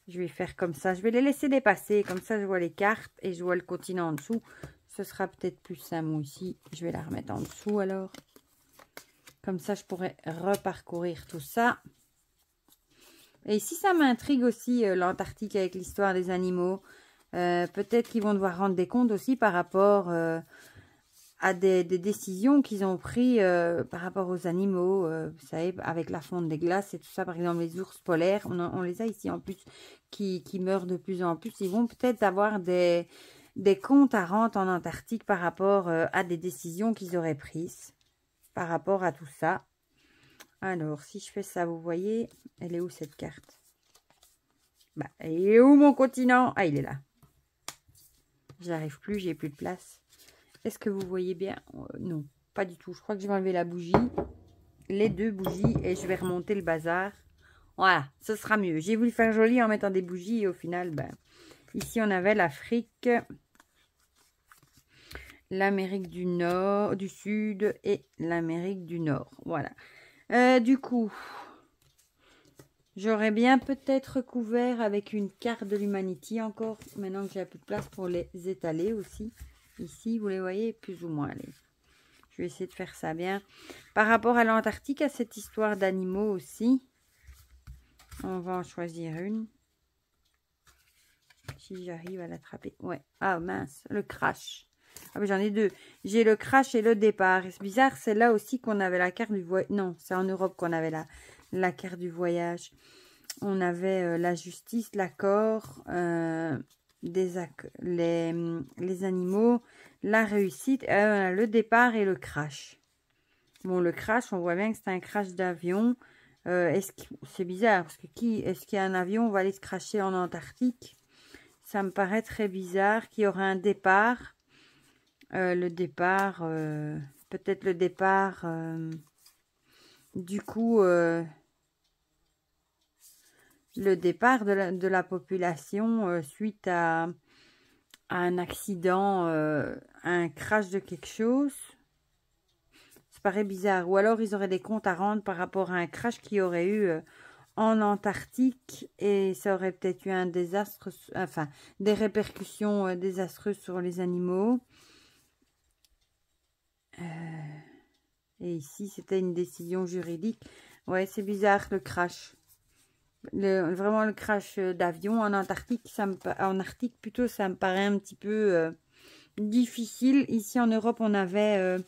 Je vais faire comme ça. Je vais les laisser dépasser. Comme ça, je vois les cartes et je vois le continent en dessous. Ce sera peut-être plus simple ici. Je vais la remettre en dessous alors. Comme ça, je pourrais reparcourir tout ça. Et ici, ça m'intrigue aussi, l'Antarctique avec l'histoire des animaux. Peut-être qu'ils vont devoir rendre des comptes aussi par rapport à des décisions qu'ils ont prises par rapport aux animaux. Vous savez, avec la fonte des glaces et tout ça. Par exemple, les ours polaires, on les a ici en plus, qui meurent de plus en plus. Ils vont peut-être avoir des comptes à rendre en Antarctique par rapport à des décisions qu'ils auraient prises. Par rapport à tout ça. Alors, si je fais ça, vous voyez, elle est où cette carte? Bah, elle est où mon continent? Ah, il est là. J'arrive plus, j'ai plus de place. Est-ce que vous voyez bien? Non, pas du tout. Je crois que je vais enlever la bougie. Les deux bougies et je vais remonter le bazar. Voilà, ce sera mieux. J'ai voulu faire joli en mettant des bougies et au final, ben, ici on avait l'Afrique, l'Amérique du Nord, du Sud et l'Amérique du Nord. Voilà. Du coup, j'aurais bien peut-être couvert avec une carte de l'Humanity encore. Maintenant que j'ai un peu de place pour les étaler aussi. Ici, vous les voyez plus ou moins. Je vais essayer de faire ça bien. Par rapport à l'Antarctique, à cette histoire d'animaux aussi. On va en choisir une. Si j'arrive à l'attraper. Ouais. Ah mince, le crash. Ah, j'en ai deux. J'ai le crash et le départ. C'est bizarre, c'est là aussi qu'on avait la carte du voyage. Non, c'est en Europe qu'on avait la carte du voyage. On avait la justice, l'accord, les animaux, la réussite, le départ et le crash. Bon, le crash, on voit bien que c'est un crash d'avion. C'est bizarre, parce que est-ce qu'il y a un avion, on va aller se crasher en Antarctique? Ça me paraît très bizarre qu'il y aura un départ. Le départ, peut-être le départ, du coup, le départ de la population suite à un accident, un crash de quelque chose. Ça paraît bizarre. Ou alors ils auraient des comptes à rendre par rapport à un crash qu'il y aurait eu en Antarctique et ça aurait peut-être eu un désastre, enfin des répercussions désastreuses sur les animaux. Et ici, c'était une décision juridique. Ouais, c'est bizarre, le crash. Vraiment, le crash d'avion en Antarctique, en Arctique, plutôt, ça me paraît un petit peu difficile. Ici, en Europe, on avait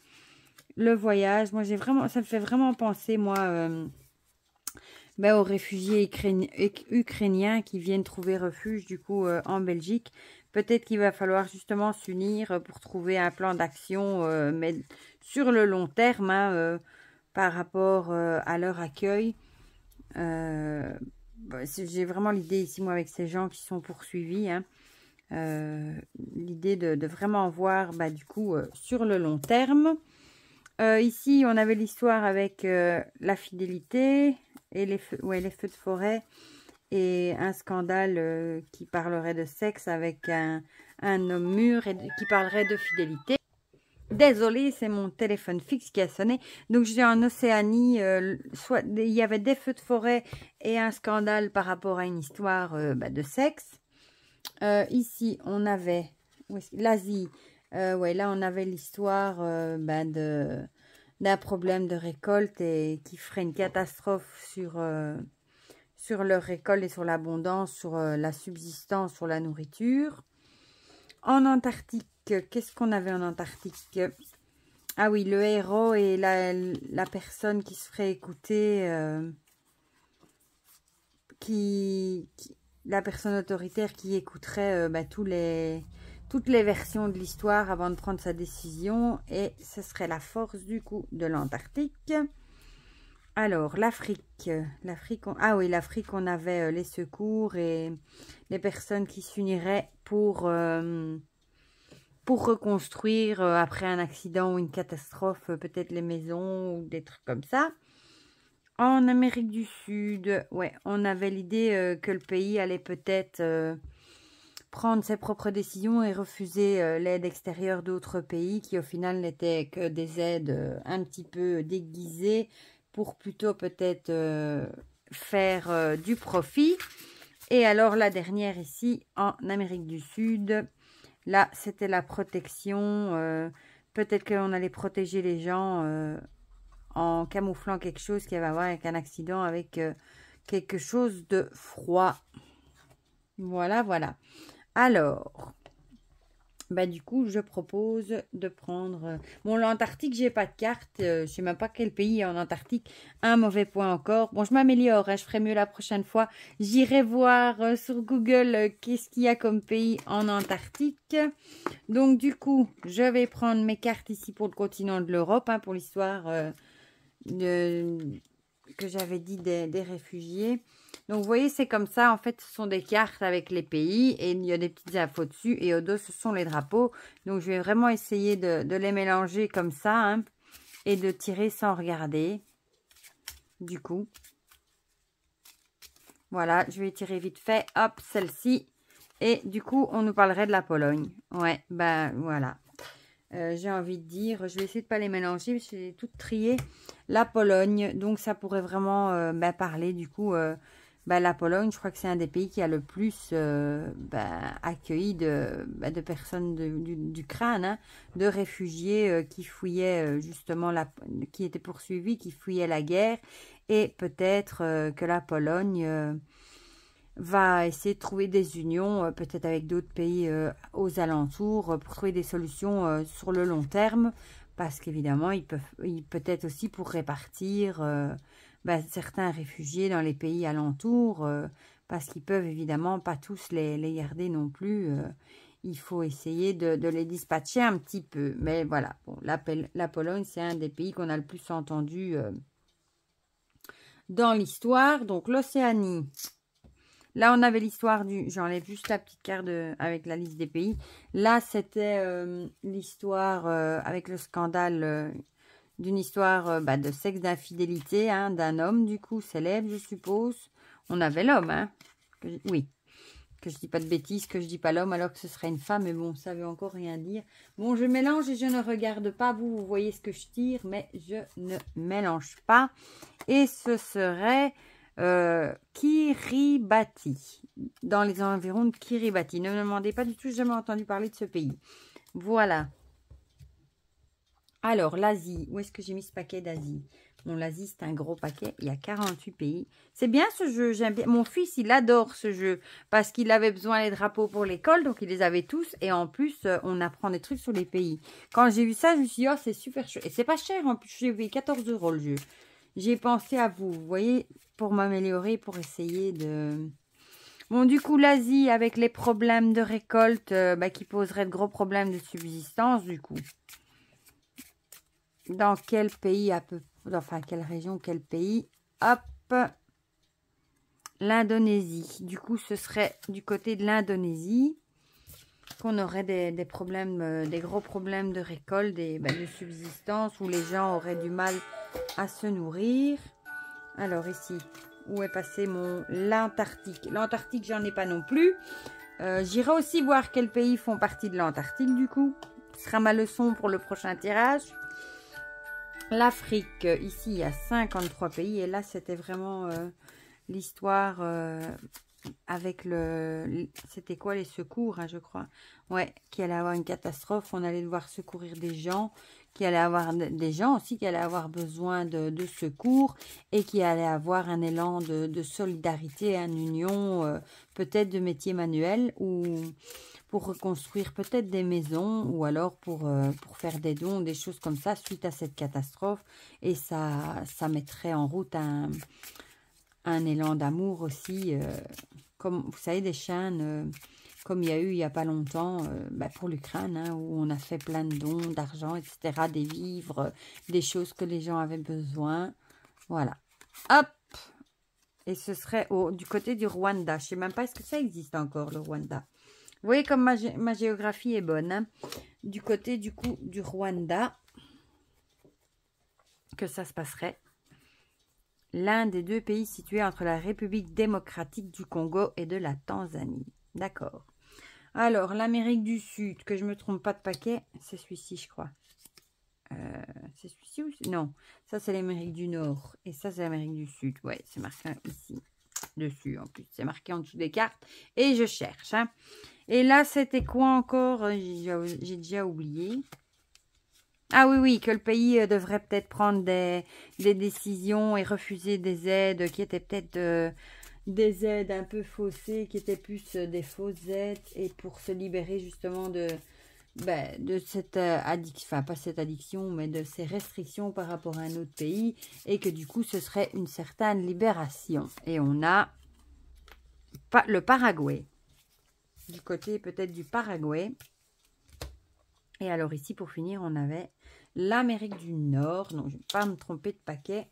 le voyage. Moi, ça me fait vraiment penser, moi, ben, aux réfugiés ukrainiens qui viennent trouver refuge, du coup, en Belgique. Peut-être qu'il va falloir justement s'unir pour trouver un plan d'action, mais sur le long terme, hein, par rapport à leur accueil. J'ai vraiment l'idée ici, moi, avec ces gens qui sont poursuivis, hein, l'idée de vraiment voir, bah, du coup, sur le long terme. Ici, on avait l'histoire avec la fidélité et les feux de forêt. Et un scandale qui parlerait de sexe avec un homme mûr et qui parlerait de fidélité. Désolée, c'est mon téléphone fixe qui a sonné. Donc, j'ai en Océanie, il y avait des feux de forêt et un scandale par rapport à une histoire de sexe. Ici, on avait l'Asie, Ouais, là, on avait l'histoire d'un problème de récolte et qui ferait une catastrophe sur leur récolte et sur l'abondance, sur la subsistance, sur la nourriture. En Antarctique, qu'est-ce qu'on avait en Antarctique? Ah oui, le héros et la personne qui se ferait écouter, la personne autoritaire qui écouterait toutes les versions de l'histoire avant de prendre sa décision. Et ce serait la force du coup de l'Antarctique. Alors, l'Afrique. Ah oui, l'Afrique, on avait les secours et les personnes qui s'uniraient pour reconstruire après un accident ou une catastrophe, peut-être les maisons ou des trucs comme ça. En Amérique du Sud, ouais, on avait l'idée que le pays allait peut-être prendre ses propres décisions et refuser l'aide extérieure d'autres pays qui au final n'étaient que des aides un petit peu déguisées pour plutôt peut-être faire du profit. Et alors la dernière ici, en Amérique du Sud, là c'était la protection. Peut-être qu'on allait protéger les gens en camouflant quelque chose qui avait à voir avec un accident, avec quelque chose de froid. Voilà, voilà. Alors, bah du coup, je propose de prendre... Bon, l'Antarctique, j'ai pas de carte. Je sais même pas quel pays est en Antarctique. Un mauvais point encore. Bon, je m'améliore. Hein, je ferai mieux la prochaine fois. J'irai voir sur Google qu'est-ce qu'il y a comme pays en Antarctique. Donc, du coup, je vais prendre mes cartes ici pour le continent de l'Europe, hein, pour l'histoire que j'avais dit des réfugiés. Donc, vous voyez, c'est comme ça. En fait, ce sont des cartes avec les pays et il y a des petites infos dessus. Et au dos, ce sont les drapeaux. Donc, je vais vraiment essayer de les mélanger comme ça, hein, et de tirer sans regarder. Du coup, voilà, je vais tirer vite fait. Hop, celle-ci. Et du coup, on nous parlerait de la Pologne. Ouais, ben voilà. J'ai envie de dire, je vais essayer de ne pas les mélanger, parce que j'ai toutes triées. La Pologne, donc ça pourrait vraiment parler du coup... la Pologne, je crois que c'est un des pays qui a le plus accueilli de personnes d'Ukraine, hein, de réfugiés qui fouillaient justement, qui étaient poursuivis, qui fouillaient la guerre. Et peut-être que la Pologne va essayer de trouver des unions, peut-être avec d'autres pays aux alentours, pour trouver des solutions sur le long terme. Parce qu'évidemment, peut-être aussi pour répartir... certains réfugiés dans les pays alentours, parce qu'ils peuvent évidemment pas tous les garder non plus. Il faut essayer de les dispatcher un petit peu. Mais voilà, bon, la Pologne, c'est un des pays qu'on a le plus entendu dans l'histoire. Donc l'Océanie. Là, on avait l'histoire du... J'enlève juste la petite carte avec la liste des pays. Là, c'était l'histoire avec le scandale... d'une histoire de sexe d'infidélité, hein, d'un homme, du coup, célèbre, je suppose. On avait l'homme, hein. Oui, que je dis pas de bêtises, que je dis pas l'homme, alors que ce serait une femme, mais bon, ça veut encore rien dire. Bon, je mélange et je ne regarde pas, vous voyez ce que je tire, mais je ne mélange pas. Et ce serait Kiribati, dans les environs de Kiribati. Ne me demandez pas du tout, j'ai jamais entendu parler de ce pays. Voilà. Alors, l'Asie. Où est-ce que j'ai mis ce paquet d'Asie? Bon, l'Asie, c'est un gros paquet. Il y a 48 pays. C'est bien ce jeu. J'aime bien. Mon fils, il adore ce jeu. Parce qu'il avait besoin des drapeaux pour l'école. Donc, il les avait tous. Et en plus, on apprend des trucs sur les pays. Quand j'ai vu ça, je me suis dit, oh, c'est super chouette. Et c'est pas cher. En plus, j'ai payé 14 € le jeu. J'ai pensé à vous. Vous voyez, pour m'améliorer, pour essayer de... Bon, du coup, l'Asie, avec les problèmes de récolte, qui poseraient de gros problèmes de subsistance, du coup. Dans quel pays, enfin, quelle région, quel pays? Hop, l'Indonésie. Du coup, ce serait du côté de l'Indonésie qu'on aurait des problèmes, des gros problèmes de récolte, de subsistance, où les gens auraient du mal à se nourrir. Alors ici, où est passé l'Antarctique? L'Antarctique, j'en ai pas non plus. J'irai aussi voir quels pays font partie de l'Antarctique, du coup. Ce sera ma leçon pour le prochain tirage. L'Afrique, ici, il y a 53 pays. Et là, c'était vraiment l'histoire avec c'était quoi, les secours, hein, je crois. Ouais, qu'il allait avoir une catastrophe, on allait devoir secourir des gens, qu'il allait avoir des gens aussi qui allaient avoir besoin de secours et qui allaient avoir un élan de solidarité, une union, peut-être de métier manuel ou pour reconstruire peut-être des maisons ou alors pour faire des dons, des choses comme ça suite à cette catastrophe. Et ça mettrait en route un élan d'amour aussi, comme vous savez, des chaînes comme il y a eu il n'y a pas longtemps pour l'Ukraine, hein, où on a fait plein de dons, d'argent, etc., des vivres, des choses que les gens avaient besoin. Voilà. Hop! Et ce serait du côté du Rwanda. Je ne sais même pas, est-ce que ça existe encore, le Rwanda? Vous voyez comme ma géographie est bonne. Hein? Du côté, du coup, du Rwanda, que ça se passerait. L'un des deux pays situés entre la République démocratique du Congo et de la Tanzanie. D'accord. Alors, l'Amérique du Sud, que je ne me trompe pas de paquet, c'est celui-ci, je crois. C'est celui-ci ou... Non, ça, c'est l'Amérique du Nord. Et ça, c'est l'Amérique du Sud. Ouais, c'est marqué ici, dessus, en plus. C'est marqué en dessous des cartes. Et je cherche. Hein. Et là, c'était quoi encore? J'ai déjà oublié. Ah oui, oui, que le pays devrait peut-être prendre des décisions et refuser des aides qui étaient peut-être des aides un peu faussées, qui étaient plus des fausses aides, et pour se libérer justement de cette addiction, enfin pas cette addiction, mais de ces restrictions par rapport à un autre pays, et que du coup ce serait une certaine libération. Et on a le Paraguay, du côté peut-être du Paraguay. Et alors ici, pour finir, on avait l'Amérique du Nord. Donc, je ne vais pas me tromper de paquet.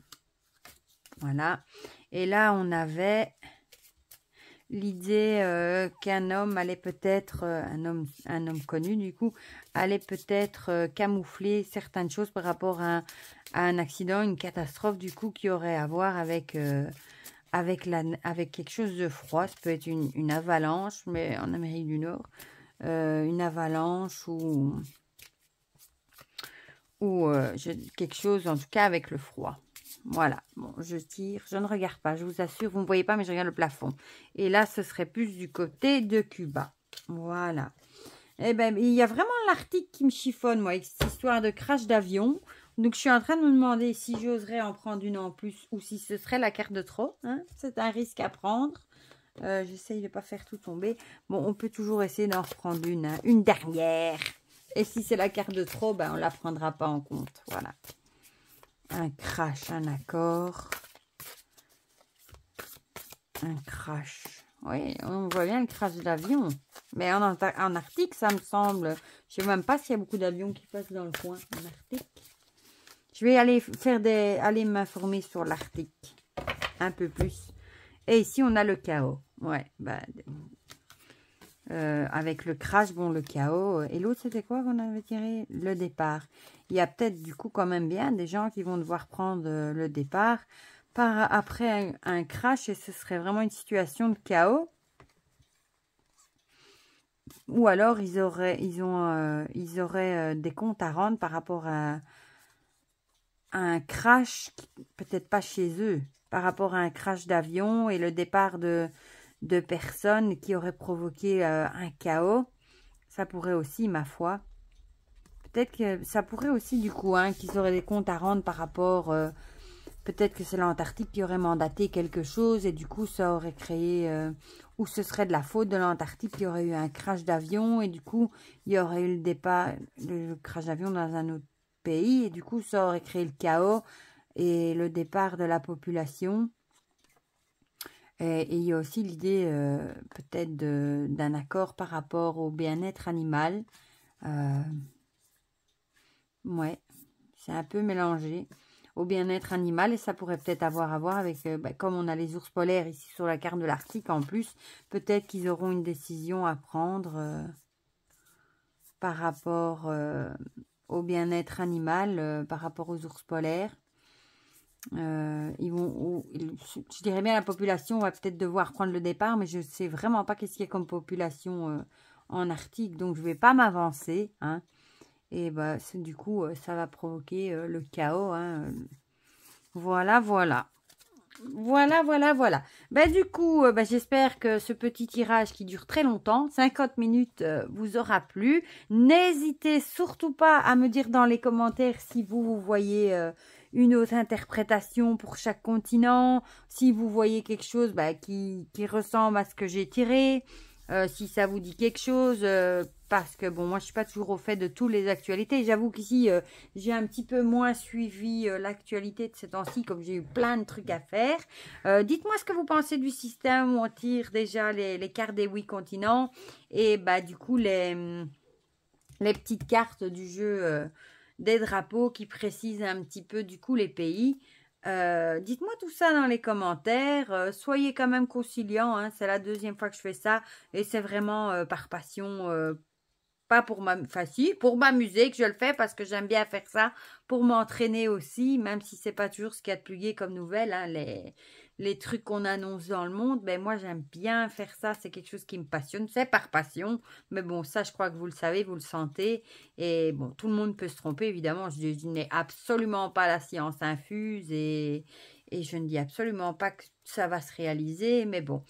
Voilà. Et là, on avait l'idée qu'un homme allait peut-être, un homme connu du coup, allait peut-être camoufler certaines choses par rapport à un accident, une catastrophe du coup, qui aurait à voir avec quelque chose de froid. Ça peut être une avalanche, mais en Amérique du Nord. Une avalanche ou quelque chose, en tout cas, avec le froid. Voilà. Bon, je tire. Je ne regarde pas, je vous assure. Vous ne me voyez pas, mais je regarde le plafond. Et là, ce serait plus du côté de Cuba. Voilà. Eh bien, il y a vraiment l'Arctique qui me chiffonne, moi, avec cette histoire de crash d'avion. Donc, je suis en train de me demander si j'oserais en prendre une en plus ou si ce serait la carte de trop. Hein. C'est un risque à prendre. J'essaye de ne pas faire tout tomber. Bon, on peut toujours essayer d'en reprendre une. Hein. Une dernière. Et si c'est la carte de trop, ben, on ne la prendra pas en compte. Voilà. Un crash, un accord. Un crash. Oui, on voit bien le crash de l'avion. Mais en Arctique, ça me semble... Je ne sais même pas s'il y a beaucoup d'avions qui passent dans le coin en Arctique. Je vais aller m'informer sur l'Arctique. Un peu plus. Et ici, on a le chaos. Ouais, avec le crash, bon, le chaos. Et l'autre, c'était quoi qu'on avait tiré? Le départ. Il y a peut-être, du coup, quand même bien des gens qui vont devoir prendre le départ après un crash, et ce serait vraiment une situation de chaos. Ou alors, ils auraient des comptes à rendre par rapport à un crash, peut-être pas chez eux, par rapport à un crash d'avion et le départ de personnes qui auraient provoqué un chaos. Ça pourrait aussi, ma foi. Peut-être que ça pourrait aussi, du coup, hein, qu'ils auraient des comptes à rendre par rapport... peut-être que c'est l'Antarctique qui aurait mandaté quelque chose et du coup, ça aurait créé... ou ce serait de la faute de l'Antarctique qui aurait eu un crash d'avion et du coup, il y aurait eu le crash d'avion dans un autre pays et du coup, ça aurait créé le chaos et le départ de la population. Et il y a aussi l'idée peut-être d'un accord par rapport au bien-être animal. Ouais, c'est un peu mélangé au bien-être animal et ça pourrait peut-être avoir à voir avec, comme on a les ours polaires ici sur la carte de l'Arctique en plus, peut-être qu'ils auront une décision à prendre par rapport au bien-être animal, par rapport aux ours polaires. Je dirais bien la population va peut-être devoir prendre le départ, mais je ne sais vraiment pas qu'est-ce qu'il y a comme population en Arctique, donc je ne vais pas m'avancer. Hein. Et du coup, ça va provoquer le chaos. Hein. Voilà, voilà. Voilà, voilà, voilà. Ben, du coup, ben, j'espère que ce petit tirage qui dure très longtemps, 50 minutes, vous aura plu. N'hésitez surtout pas à me dire dans les commentaires si vous voyez une autre interprétation pour chaque continent, si vous voyez quelque chose ben, qui ressemble à ce que j'ai tiré. Si ça vous dit quelque chose, parce que bon, moi je suis pas toujours au fait de toutes les actualités. J'avoue qu'ici j'ai un petit peu moins suivi l'actualité de ces temps-ci, comme j'ai eu plein de trucs à faire. Dites-moi ce que vous pensez du système où on tire déjà les cartes des 8 continents et bah du coup les petites cartes du jeu des drapeaux qui précisent un petit peu du coup les pays. Dites-moi tout ça dans les commentaires. Soyez quand même conciliants, hein. C'est la deuxième fois que je fais ça et c'est vraiment par passion, pas pour enfin si, pour m'amuser que je le fais parce que j'aime bien faire ça, pour m'entraîner aussi, même si c'est pas toujours ce qu'il y a de plus gai comme nouvelle, hein, les trucs qu'on annonce dans le monde, ben moi j'aime bien faire ça, c'est quelque chose qui me passionne, c'est par passion, mais bon ça je crois que vous le savez, vous le sentez, et bon tout le monde peut se tromper évidemment, je n'ai absolument pas la science infuse et je ne dis absolument pas que ça va se réaliser, mais bon.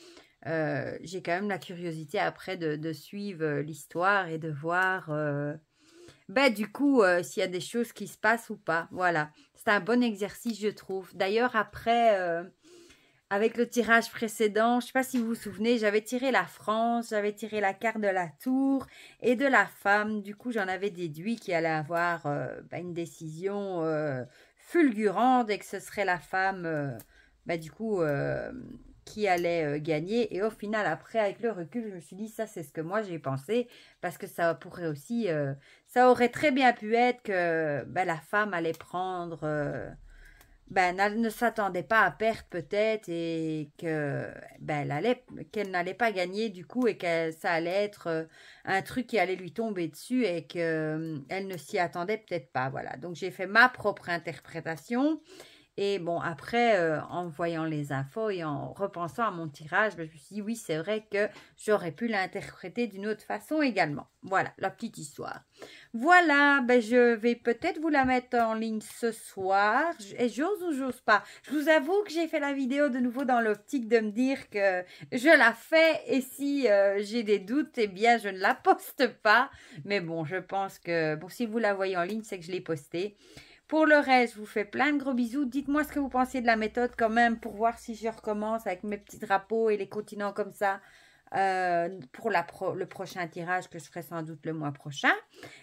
J'ai quand même la curiosité après de suivre l'histoire et de voir ben, du coup s'il y a des choses qui se passent ou pas. Voilà, c'est un bon exercice je trouve. D'ailleurs après, avec le tirage précédent, je ne sais pas si vous vous souvenez, j'avais tiré la France, j'avais tiré la carte de la tour et de la femme. Du coup j'en avais déduit qu'il allait avoir ben, une décision fulgurante et que ce serait la femme, ben, du coup qui allait gagner. Et au final, après, avec le recul, je me suis dit, ça, c'est ce que moi, j'ai pensé. Parce que ça pourrait aussi... ça aurait très bien pu être que ben, la femme allait prendre... ben, elle ne s'attendait pas à perdre peut-être et que ben, qu'elle n'allait pas gagner du coup et que ça allait être un truc qui allait lui tomber dessus et qu'elle ne s'y attendait peut-être pas. Voilà. Donc, j'ai fait ma propre interprétation. Et bon, après, en voyant les infos et en repensant à mon tirage, ben, je me suis dit, oui, c'est vrai que j'aurais pu l'interpréter d'une autre façon également. Voilà, la petite histoire. Voilà, ben, je vais peut-être vous la mettre en ligne ce soir. Et j'ose ou j'ose pas. Je vous avoue que j'ai fait la vidéo de nouveau dans l'optique de me dire que je la fais. Et si j'ai des doutes, eh bien, je ne la poste pas. Mais bon, je pense que, bon, si vous la voyez en ligne, c'est que je l'ai postée. Pour le reste, je vous fais plein de gros bisous. Dites-moi ce que vous pensez de la méthode quand même pour voir si je recommence avec mes petits drapeaux et les continents comme ça pour le prochain tirage que je ferai sans doute le mois prochain.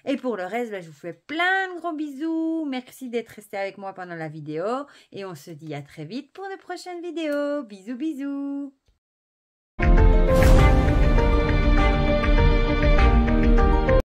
Et pour le reste, ben, je vous fais plein de gros bisous. Merci d'être resté avec moi pendant la vidéo et on se dit à très vite pour de prochaines vidéos. Bisous, bisous.